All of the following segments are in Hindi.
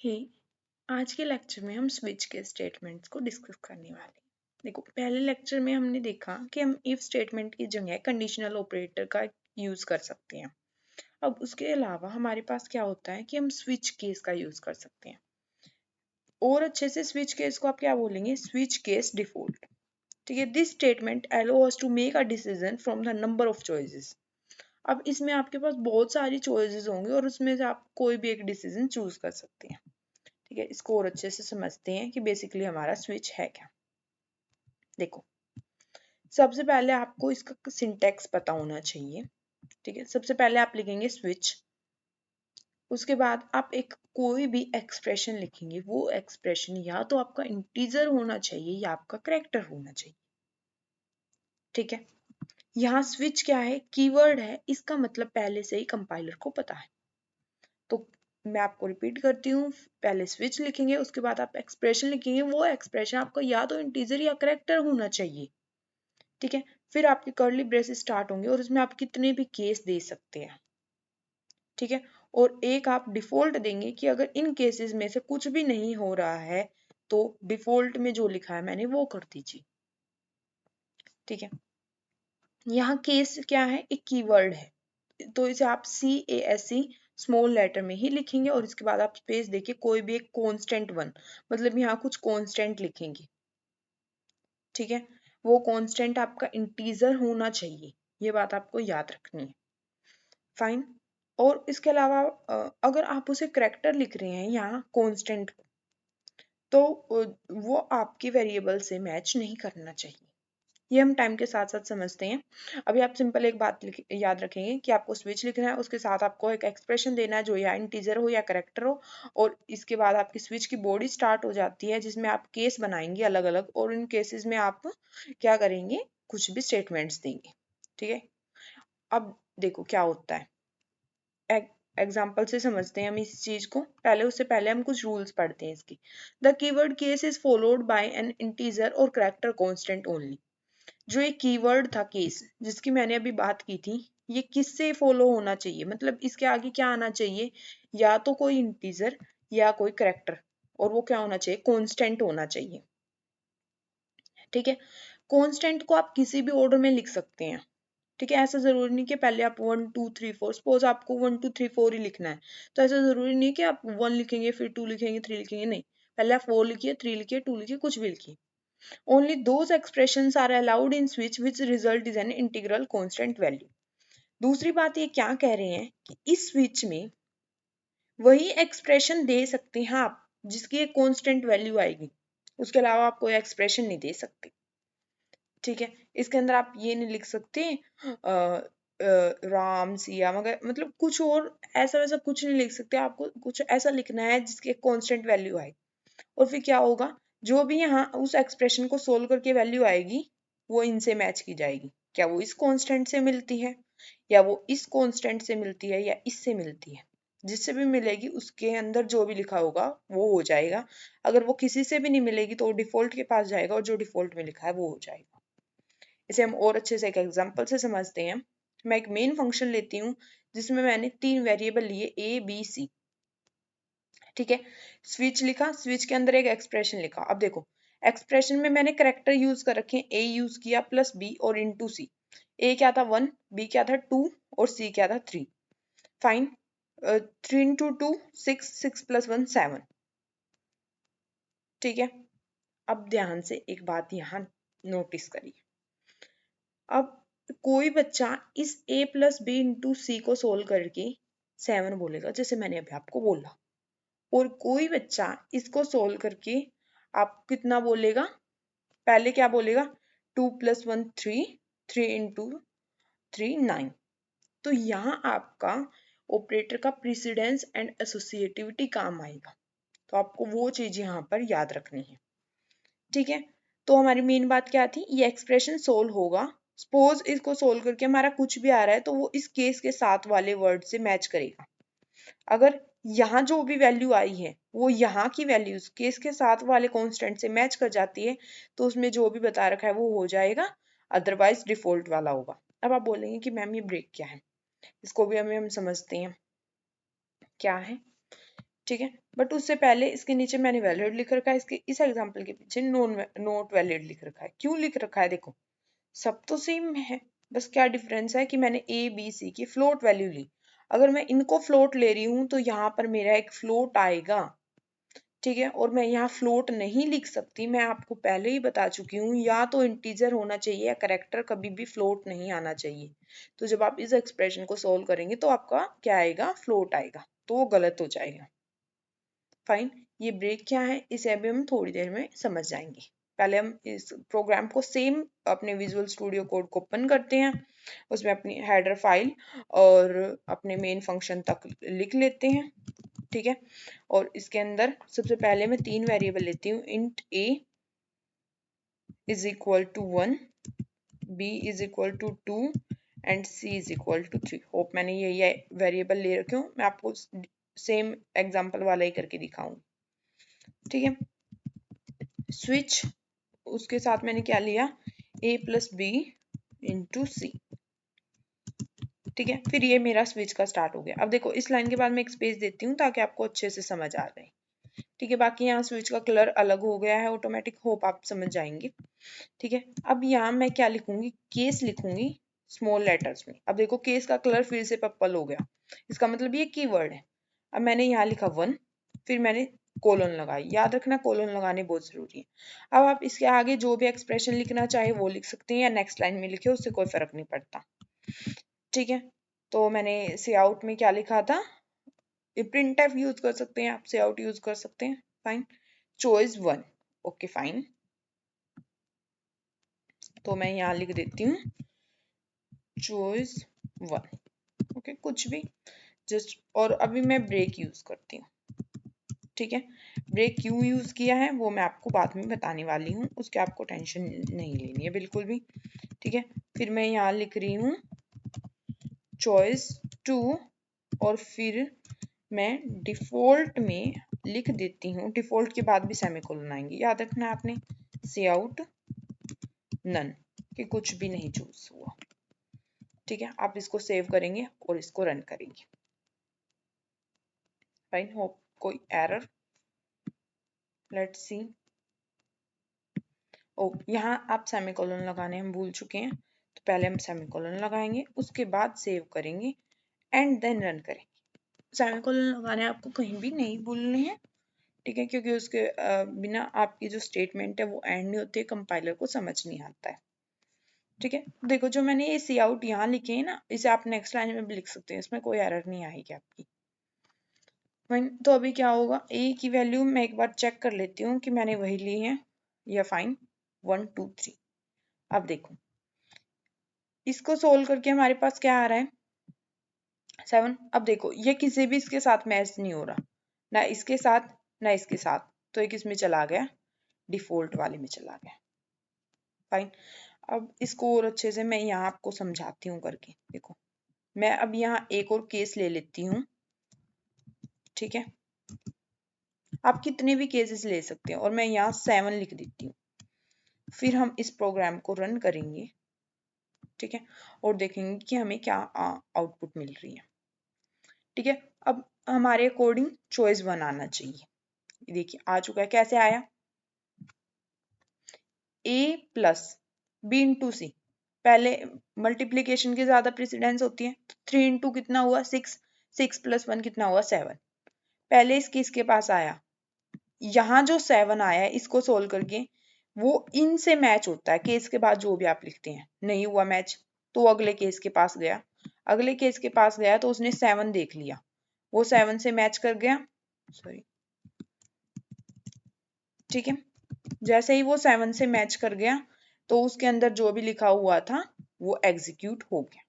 हे आज के लेक्चर में हम स्विच के स्टेटमेंट्स को डिस्कस करने वाले हैं। देखो, पहले लेक्चर में हमने देखा कि हम इफ स्टेटमेंट की जगह कंडीशनल ऑपरेटर का यूज कर सकते हैं। अब उसके अलावा हमारे पास क्या होता है कि हम स्विच केस का यूज कर सकते हैं। और अच्छे से स्विच केस को आप क्या बोलेंगे? Switch case default. ठीक है, this statement allows us to make a decision from the number of choices. अब इसमें आपके पास बहुत सारी चॉइसेस होंगे और उसमें से आप कोई भी एक डिसीजन चूज कर सकते हैं। ठीक है, इसको और अच्छे से समझते हैं कि बेसिकली हमारा स्विच है क्या। देखो, सबसे पहले आपको इसका सिंटैक्स पता होना चाहिए। ठीक है, सबसे पहले आप लिखेंगे स्विच, उसके बाद आप एक कोई भी एक्सप्रेशन लिखेंगे। वो एक्सप्रेशन या तो आपका इंटीजर होना चाहिए या आपका कैरेक्टर होना चाहिए। ठीक है, यहाँ स्विच क्या है? कीवर्ड है, इसका मतलब पहले से ही कंपाइलर को पता है। तो मैं आपको रिपीट करती हूँ, पहले स्विच लिखेंगे, उसके बाद आप एक्सप्रेशन लिखेंगे। वो एक्सप्रेशन आपका या तो इंटीजर या कैरेक्टर होना चाहिए। ठीक है, फिर आपके कर्ली ब्रेसेस स्टार्ट होंगे और उसमें आप कितने भी केस दे सकते हैं। ठीक है, और एक आप डिफॉल्ट देंगे कि अगर इन केसेस में से कुछ भी नहीं हो रहा है तो डिफॉल्ट में जो लिखा है मैंने वो कर दीजिए। ठीक है, यहाँ केस क्या है? एक कीवर्ड है, तो इसे आप CASE स्मॉल लेटर में ही लिखेंगे और इसके बाद आप स्पेस देके कोई भी एक कांस्टेंट वन, मतलब यहाँ कुछ कांस्टेंट लिखेंगे। ठीक है, वो कांस्टेंट आपका इंटीजर होना चाहिए, ये बात आपको याद रखनी है। फाइन। और इसके अलावा अगर आप उसे करेक्टर लिख रहे हैं यहाँ कांस्टेंट को, तो वो आपकी वेरिएबल से मैच नहीं करना चाहिए। ये हम टाइम के साथ साथ समझते हैं। अभी आप सिंपल एक बात याद रखेंगे कि आपको स्विच लिखना है, उसके साथ आपको एक एक्सप्रेशन देना है जो या इंटीजर हो या करेक्टर हो, और इसके बाद आपकी स्विच की बॉडी स्टार्ट हो जाती है जिसमें आप केस बनाएंगे अलग अलग, और इन केसेस में आप क्या करेंगे? कुछ भी स्टेटमेंट्स देंगे। ठीक है, अब देखो क्या होता है, एग्जाम्पल से समझते हैं हम इस चीज को। पहले उससे पहले हम कुछ रूल्स पढ़ते हैं इसकी। The keyword case is followed by N integer और करेक्टर कांस्टेंट ओनली। जो एक कीवर्ड था केस जिसकी मैंने अभी बात की थी, ये किससे फॉलो होना चाहिए? मतलब इसके आगे क्या आना चाहिए? या तो कोई इंटीजर या कोई करेक्टर, और वो क्या होना चाहिए? कांस्टेंट होना चाहिए। ठीक है, कांस्टेंट को आप किसी भी ऑर्डर में लिख सकते हैं। ठीक है, ऐसा जरूरी नहीं कि पहले आप 1 2 3 4, सपोज आपको 1 2 3 4 ही लिखना है, तो ऐसा जरूरी नहीं कि आप 1 लिखेंगे फिर 2 लिखेंगे 3 लिखेंगे, नहीं, पहले आप 4 लिखिए, 3 लिखिए, 2 लिखिए, कुछ भी लिखिए। Only those expressions are allowed in switch which result is an integral constant value. दूसरी बात ये क्या कह रहे हैं कि इस स्विच में वही एक्सप्रेशन दे सकते हैं आप जिसकी एक कांस्टेंट वैल्यू आएगी, उसके अलावा आप कोई एक्सप्रेशन नहीं दे सकते। ठीक है, इसके अंदर आप ये नहीं लिख सकते राम सिया, मगर मतलब कुछ और ऐसा वैसा कुछ नहीं लिख सकते। आपको कुछ ऐसा लिखना है जिसकी एक कांस्टेंट वैल्यू आए, और फिर क्या होगा? जो भी यहाँ उस एक्सप्रेशन को सोल्व करके वैल्यू आएगी वो इनसे मैच की जाएगी। क्या वो इस कांस्टेंट से मिलती है, या वो इस कांस्टेंट से मिलती है, या इससे मिलती है? जिससे भी मिलेगी उसके अंदर जो भी लिखा होगा वो हो जाएगा। अगर वो किसी से भी नहीं मिलेगी तो डिफॉल्ट के पास जाएगा और जो डिफॉल्ट में लिखा है वो हो जाएगा। इसे हम और अच्छे से एक एग्जांपल से समझते हैं। मैं एक मेन फंक्शन लेती हूँ जिसमें मैंने 3 वेरिएबल लिए A B C। ठीक है, स्विच लिखा, स्विच के अंदर एक एक्सप्रेशन लिखा। अब देखो, एक्सप्रेशन में मैंने करेक्टर यूज कर रखे हैं, A यूज किया प्लस B और इंटू C। A क्या था 1, B क्या था 2 और C क्या था 3। Fine, 3 into 2 6, 6 plus 1 7। ठीक है, अब ध्यान से एक बात यहाँ नोटिस करिए। अब कोई बच्चा इस A प्लस बी इंटू सी को सोल्व करके 7 बोलेगा, जैसे मैंने अभी आपको बोला, और कोई बच्चा इसको सोल्व करके आप कितना बोलेगा? पहले क्या बोलेगा? 2 प्लस 1 3, 3 इंटू 3 9। तो यहाँ आपका ऑपरेटर का प्रीसिडेंस एंड एसोसिएटिविटी काम आएगा, तो आपको वो चीज यहाँ पर याद रखनी है। ठीक है, तो हमारी मेन बात क्या थी? ये एक्सप्रेशन सोल्व होगा, सपोज इसको सोल्व करके हमारा कुछ भी आ रहा है तो वो इस केस के साथ वाले वर्ड से मैच करेगा। अगर यहाँ जो भी वैल्यू आई है वो यहाँ की वैल्यूज केस के साथ वाले कांस्टेंट से मैच कर जाती है तो उसमें जो भी बता रखा है वो हो जाएगा, अदरवाइज डिफॉल्ट वाला होगा। अब आप बोलेंगे कि मैम ये ब्रेक क्या है? इसको भी हम समझते हैं क्या है। ठीक है। बट उससे पहले इसके नीचे मैंने वैलिड लिख रखा है, इसके इस एग्जांपल के पीछे नोट वैलिड लिख रखा है। क्यों लिख रखा है? देखो सब तो सेम है, बस क्या डिफरेंस है कि मैंने ए बी सी की फ्लोट वैल्यू ली। अगर मैं इनको फ्लोट ले रही हूँ तो यहाँ पर मेरा एक फ्लोट आएगा, ठीक है। और मैं यहाँ फ्लोट नहीं लिख सकती, मैं आपको पहले ही बता चुकी हूँ, या तो इंटीजर होना चाहिए या करेक्टर, कभी भी फ्लोट नहीं आना चाहिए। तो जब आप इस एक्सप्रेशन को सोल्व करेंगे तो आपका क्या आएगा? फ्लोट आएगा, तो वो गलत हो जाएगा। फाइन। ये ब्रेक क्या है इसे अभी हम थोड़ी देर में समझ जाएंगे। पहले हम इस प्रोग्राम को सेम अपने विजुअल स्टूडियो कोड को ओपन करते हैं, उसमें अपनी हेडर फाइल और अपने मेन फंक्शन तक लिख लेते हैं, ठीक है। और इसके अंदर सबसे पहले मैं 3 वेरिएबल लेती हूँ। Int a is equal to 1, b is equal to 2 and c is equal to 3। Hope मैंने ये वेरिएबल ले रखे हूँ, मैं आपको सेम एग्जांपल वाला ही करके दिखाऊंगी, ठीक है। स्विच, उसके साथ मैंने क्या लिया? a प्लस बी इंटू सी, ठीक है। फिर ये मेरा स्विच का स्टार्ट हो गया। अब देखो इस लाइन के बाद मैं एक स्पेस देती हूँ ताकि आपको अच्छे से समझ आ जाए, ठीक है। बाकी यहाँ स्विच का कलर अलग हो गया है ऑटोमेटिक, होप आप समझ जाएंगे, ठीक है। अब यहाँ मैं क्या लिखूंगी? केस लिखूंगी स्मॉल लेटर्स में। अब देखो केस का कलर फिर से पर्पल हो गया, इसका मतलब ये कीवर्ड है। अब मैंने यहाँ लिखा 1, फिर मैंने कोलन लगाई। याद रखना कोलन लगाने बहुत जरूरी है। अब आप इसके आगे जो भी एक्सप्रेशन लिखना चाहे वो लिख सकते हैं या नेक्स्ट लाइन में लिखे, उससे कोई फर्क नहीं पड़ता, ठीक है। तो मैंने सी आउट में क्या लिखा था? प्रिंट एफ यूज कर सकते हैं आप, सी आउट यूज कर सकते हैं, फाइन। Choice 1, okay fine. तो मैं यहाँ लिख देती हूँ चॉइस 1, ओके कुछ भी जस्ट। और अभी मैं ब्रेक यूज करती हूँ, ठीक है। ब्रेक क्यों यूज किया है वो मैं आपको बाद में बताने वाली हूँ, उसके आपको टेंशन नहीं लेनी है बिल्कुल भी, ठीक है। फिर मैं यहाँ लिख रही हूँ चॉइस 2 और फिर मैं डिफॉल्ट में लिख देती हूँ, डिफॉल्ट के बाद भी सेमीकोलन आएंगे, याद रखना आपने, सी आउट नन, कि कुछ भी नहीं चूज हुआ, ठीक है। आप इसको सेव करेंगे और इसको रन करेंगे, फाइन। होप कोई एरर, लेट्स सी। ओ यहाँ आप सेमीकोलन लगाने हम भूल चुके हैं, तो पहले हम सेमीकोलन लगाएंगे, उसके बाद सेव करेंगे एंड देन रन करेंगे। सेमीकोलन लगाने आपको कहीं भी नहीं भूलने हैं, ठीक है, क्योंकि उसके बिना आपकी जो स्टेटमेंट है वो एंड नहीं होती है, कंपाइलर को समझ नहीं आता है, ठीक है। देखो जो मैंने ये सी आउट यहाँ लिखे हैं ना, इसे आप नेक्स्ट लाइन में भी लिख सकते हैं, इसमें कोई एरर नहीं आएगी आपकी। तो अभी क्या होगा? ए की वैल्यू मैं एक बार चेक कर लेती हूँ कि मैंने वही ली है या, फाइन 1 2 3। अब देखो इसको सोल्व करके हमारे पास क्या आ रहा है? 7। अब देखो ये किसी भी इसके साथ मैच नहीं हो रहा, ना इसके साथ ना इसके साथ, तो एक इसमें चला गया, डिफॉल्ट वाले में चला गया, फाइन। अब इसको और अच्छे से मैं यहाँ आपको समझाती हूँ करके। देखो मैं अब यहाँ एक और केस ले लेती हूँ, ठीक है। आप कितने भी केसेस ले सकते हैं, और मैं यहाँ 7 लिख देती हूँ। फिर हम इस प्रोग्राम को रन करेंगे, ठीक है, और देखेंगे कि हमें क्या आउटपुट मिल रही है, ठीक है। अब हमारे अकॉर्डिंग चॉइस 1 आना चाहिए, देखिए आ चुका है। कैसे आया? a प्लस बी इंटू सी, पहले मल्टीप्लीकेशन की ज्यादा प्रेसिडेंस होती है, 3 इंटू कितना हुआ? 6, 6 प्लस 1 कितना हुआ? 7। पहले इसके पास आया, यहाँ जो 7 आया है इसको सोल्व करके वो इनसे मैच होता है, केस के बाद जो भी आप लिखते हैं, नहीं हुआ मैच तो अगले केस के पास गया, अगले केस के पास गया तो उसने 7 देख लिया, वो 7 से मैच कर गया, सॉरी, ठीक है। जैसे ही वो 7 से मैच कर गया तो उसके अंदर जो भी लिखा हुआ था वो एग्जीक्यूट हो गया,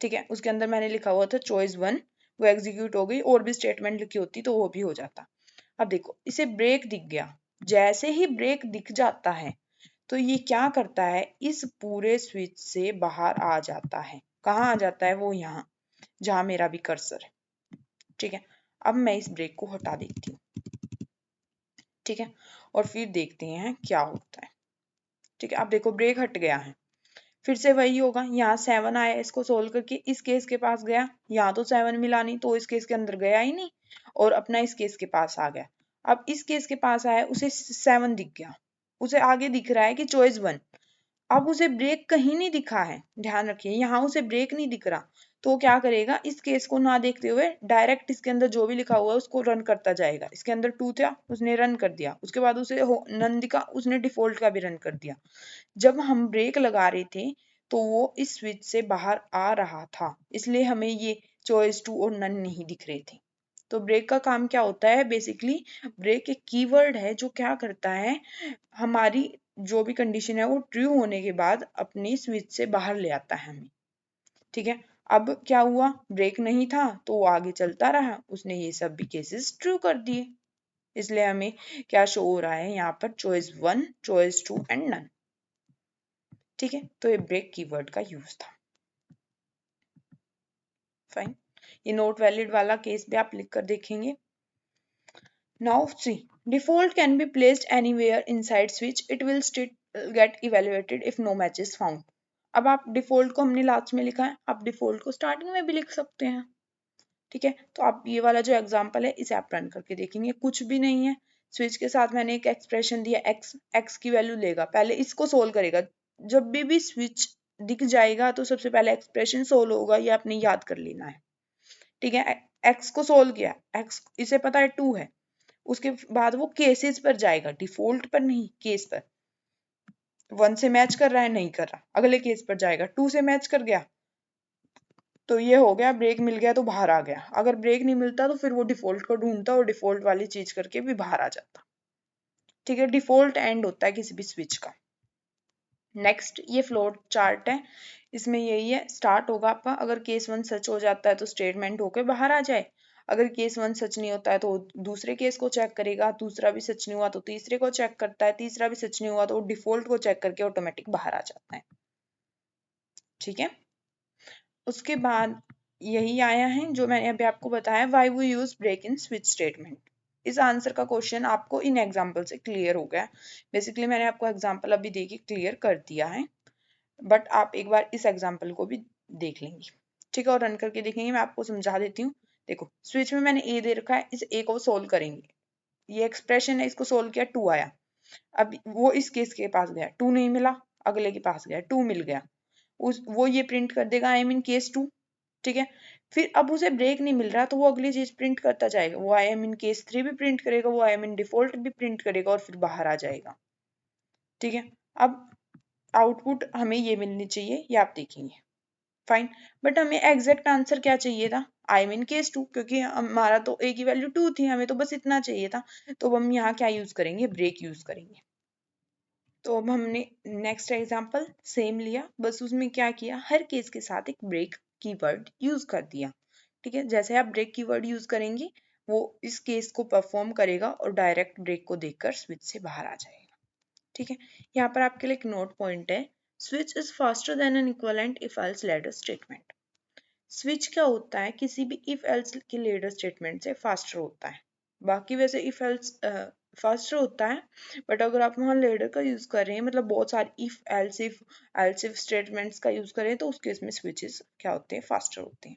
ठीक है। उसके अंदर मैंने लिखा हुआ था चॉइस 1, वो एग्जीक्यूट हो गई, और भी स्टेटमेंट लिखी होती तो वो भी हो जाता। अब देखो इसे ब्रेक दिख गया, जैसे ही ब्रेक दिख जाता है तो ये क्या करता है? इस पूरे स्विच से बाहर आ जाता है। कहाँ आ जाता है? वो यहाँ जहां मेरा भी कर्सर है, ठीक है। अब मैं इस ब्रेक को हटा देती हूँ, ठीक है, और फिर देखते हैं क्या होता है, ठीक है। अब देखो ब्रेक हट गया है, फिर से वही होगा, यहाँ 7 आया, इसको सोल्व करके इस केस के पास गया, यहाँ तो 7 मिला नहीं तो इस केस के अंदर गया ही नहीं और अपना इस केस के पास आ गया। अब इस केस के पास आया, उसे 7 दिख गया, उसे आगे दिख रहा है कि चॉइस 1। अब उसे ब्रेक कहीं नहीं दिखा है, ध्यान रखिए यहाँ उसे ब्रेक नहीं दिख रहा, तो क्या करेगा, इस केस को ना देखते हुए डायरेक्ट इसके अंदर जो भी लिखा हुआ है उसको रन करता जाएगा। इसके अंदर 2 था, उसने रन कर दिया, उसके बाद उसे नन दिखा, उसने डिफॉल्ट का भी रन कर दिया। जब हम ब्रेक लगा रहे थे तो वो इस स्विच से बाहर आ रहा था, इसलिए हमें ये चॉइस 2 और नन नहीं दिख रहे थे। तो ब्रेक का काम क्या होता है, बेसिकली ब्रेक एक कीवर्ड है जो क्या करता है, हमारी जो भी कंडीशन है वो ट्रू होने के बाद अपनी स्विच से बाहर ले आता है हमें। ठीक है, अब क्या हुआ, ब्रेक नहीं था तो वो आगे चलता रहा, उसने ये सब भी केसेस ट्रू कर दिए, इसलिए हमें क्या शो हो रहा है यहाँ पर, चॉइस 1, चॉइस 2 एंड नन। ठीक है, तो ये ब्रेक कीवर्ड का यूज था। फाइन, ये नोट वैलिड वाला केस भी आप लिख कर देखेंगे। Now see, default can be placed anywhere inside switch, it will still get evaluated if no match is found। अब आप डिफॉल्ट को हमने लास्ट में लिखा है, आप डिफॉल्ट को स्टार्टिंग में भी लिख सकते हैं। ठीक है, तो आप ये वाला जो एग्जांपल है इसे आप रन करके देखेंगे, कुछ भी नहीं है, स्विच के साथ मैंने एक एक्सप्रेशन दिया, एक्स की वैल्यू लेगा, पहले इसको सोल्व करेगा। जब भी स्विच दिख जाएगा तो सबसे पहले एक्सप्रेशन सोल्व होगा, ये आपने याद कर लेना है। ठीक है, एक्स को सोल्व किया, एक्स इसे पता है 2 है, उसके बाद वो केसेस पर जाएगा, डिफॉल्ट पर नहीं, केस पर। 1 से मैच कर रहा है, नहीं कर रहा, अगले केस पर जाएगा, 2 से मैच कर गया तो ये हो गया, ब्रेक मिल गया तो बाहर आ गया। अगर ब्रेक नहीं मिलता तो फिर वो डिफॉल्ट को ढूंढता और डिफॉल्ट वाली चीज करके भी बाहर आ जाता। ठीक है, डिफॉल्ट एंड होता है किसी भी स्विच का। नेक्स्ट, ये फ्लोट चार्ट है, इसमें यही है, स्टार्ट होगा आपका, अगर केस 1 सच हो जाता है तो स्टेटमेंट होके बाहर आ जाए, अगर केस 1 सच नहीं होता है तो दूसरे केस को चेक करेगा, दूसरा भी सच नहीं हुआ तो तीसरे को चेक करता है, तीसरा भी सच नहीं हुआ तो डिफॉल्ट को चेक करके ऑटोमेटिक बाहर आ जाता है। ठीक है, उसके बाद यही आया है जो मैंने अभी आपको बताया, why we use break in switch statement. इस आंसर का क्वेश्चन आपको इन एग्जांपल से क्लियर हो गया। बेसिकली मैंने आपको एग्जांपल अभी देके क्लियर कर दिया है, बट आप एक बार इस एग्जांपल को भी देख लेंगे। ठीक है, और रन करके देखेंगे, मैं आपको समझा देती हूँ। देखो, स्विच में मैंने ए दे रखा है, इस ए को सोल्व करेंगे, ये एक्सप्रेशन है, इसको सोल्व किया, 2 आया। अब वो इस केस के पास गया, 2 नहीं मिला, अगले के पास गया, 2 मिल गया, वो ये प्रिंट कर देगा, आई मीन केस 2। ठीक है, फिर अब उसे ब्रेक नहीं मिल रहा तो वो अगली चीज प्रिंट करता जाएगा, वो आई एम इन केस 3 भी प्रिंट करेगा, वो आई एम इन डिफॉल्ट भी प्रिंट करेगा और फिर बाहर आ जाएगा। ठीक है, अब आउटपुट हमें ये मिलनी चाहिए, ये आप देखेंगे। फाइन, बट हमें एग्जैक्ट आंसर क्या चाहिए था, आई मीन केस 2, क्योंकि हमारा तो ए की वैल्यू 2 थी, हमें तो बस इतना चाहिए था, तो हम यहाँ क्या यूज करेंगे, ब्रेक यूज करेंगे। तो अब हमने नेक्स्ट एग्जांपल सेम लिया, बस उसमें क्या किया, हर केस के साथ एक ब्रेक कीवर्ड यूज कर दिया। ठीक है, जैसे आप ब्रेक कीवर्ड यूज करेंगे वो इस केस को परफॉर्म करेगा और डायरेक्ट ब्रेक को देखकर स्विच से बाहर आ जाएगा। ठीक है, यहाँ पर आपके लिए एक नोट पॉइंट है, switch is faster than N equivalent if else ladder statement. Switch क्या होता है, किसी भी इफ एल्स के लैडर स्टेटमेंट से फास्टर होता है। बाकी वैसे इफ एल्स फास्टर होता है, बट अगर आप वहाँ लैडर का यूज कर रहे हैं, मतलब बहुत सारे इफ एल्स इफ स्टेटमेंट्स का यूज करें, तो उस केस में स्विचेस क्या होते हैं, फास्टर होते हैं।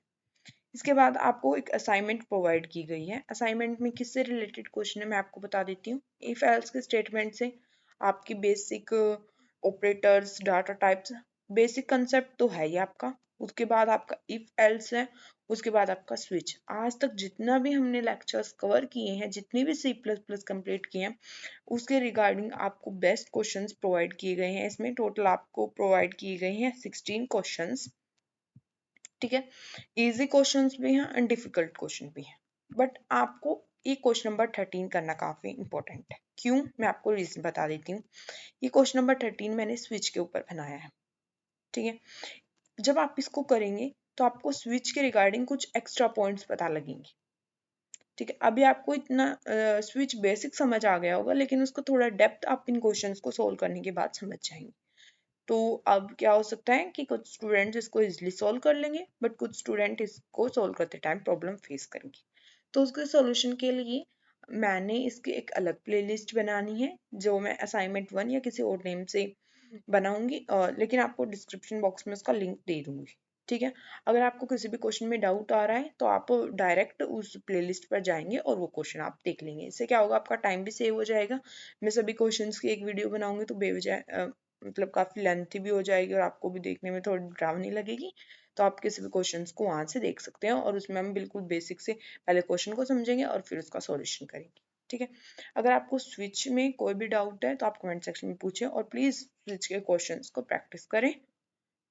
इसके बाद आपको एक असाइनमेंट प्रोवाइड की गई है, असाइनमेंट में किससे रिलेटेड क्वेश्चन है मैं आपको बता देती हूँ। इफ एल्स के स्टेटमेंट से आपकी basic operators, data types, basic concept तो है ही आपका। उसके बाद आपका इफ एल्स है, उसके बाद आपका स्विच। आज तक जितना भी हमने लेक्चर्स कवर किए हैं, जितनी भी सी प्लस प्लस कंप्लीट किए हैं, उसके रिगार्डिंग आपको बेस्ट क्वेश्चंस प्रोवाइड किए गए हैं। इसमें टोटल आपको प्रोवाइड किए गए हैं 16 क्वेश्चंस। ठीक है, इजी क्वेश्चंस भी हैं एंड डिफिकल्ट क्वेश्चन भी हैं, बट आपको ये क्वेश्चन नंबर 13 करना काफी इंपॉर्टेंट है। क्यों, मैं आपको रीजन बता देती हूँ। ये क्वेश्चन नंबर 13 मैंने स्विच के ऊपर बनाया है। ठीक है, जब आप इसको करेंगे तो आपको स्विच के रिगार्डिंग कुछ एक्स्ट्रा पॉइंट्स पता लगेंगे। ठीक है, अभी आपको इतना स्विच बेसिक समझ आ गया होगा, लेकिन उसको थोड़ा डेप्थ आप इन क्वेश्चंस को सोल्व करने के बाद समझ जाएंगे। तो अब क्या हो सकता है कि कुछ स्टूडेंट्स इसको इजिली सोल्व कर लेंगे, बट कुछ स्टूडेंट इसको सोल्व करते टाइम प्रॉब्लम फेस करेंगे। तो उसके सॉल्यूशन के लिए मैंने इसकी एक अलग प्लेलिस्ट बनानी है, जो मैं असाइनमेंट 1 या किसी और नेम से बनाऊंगी, लेकिन आपको डिस्क्रिप्शन बॉक्स में उसका लिंक दे दूंगी। ठीक है, अगर आपको किसी भी क्वेश्चन में डाउट आ रहा है तो आप डायरेक्ट उस प्लेलिस्ट पर जाएंगे और वो क्वेश्चन आप देख लेंगे। इससे क्या होगा, आपका टाइम भी सेव हो जाएगा। मैं सभी क्वेश्चंस की एक वीडियो बनाऊंगी तो बेवजह मतलब काफ़ी लेंथी भी हो जाएगी और आपको भी देखने में थोड़ी डरावनी लगेगी। तो आप किसी भी क्वेश्चंस को वहाँ से देख सकते हैं और उसमें हम बिल्कुल बेसिक से पहले क्वेश्चन को समझेंगे और फिर उसका सॉल्यूशन करेंगे। ठीक है, अगर आपको स्विच में कोई भी डाउट है तो आप कमेंट सेक्शन में पूछें और प्लीज़ स्विच के क्वेश्चंस को प्रैक्टिस करें।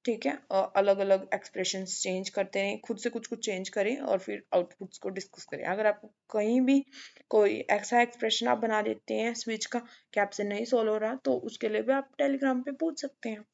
ठीक है, अलग अलग एक्सप्रेशंस चेंज करते रहें, खुद से कुछ कुछ चेंज करें और फिर आउटपुट्स को डिस्कस करें। अगर आपको कहीं भी कोई ऐसा एक्सप्रेशन आप बना देते हैं स्विच का कि आपसे नहीं सॉल्व हो रहा, तो उसके लिए भी आप टेलीग्राम पे पूछ सकते हैं।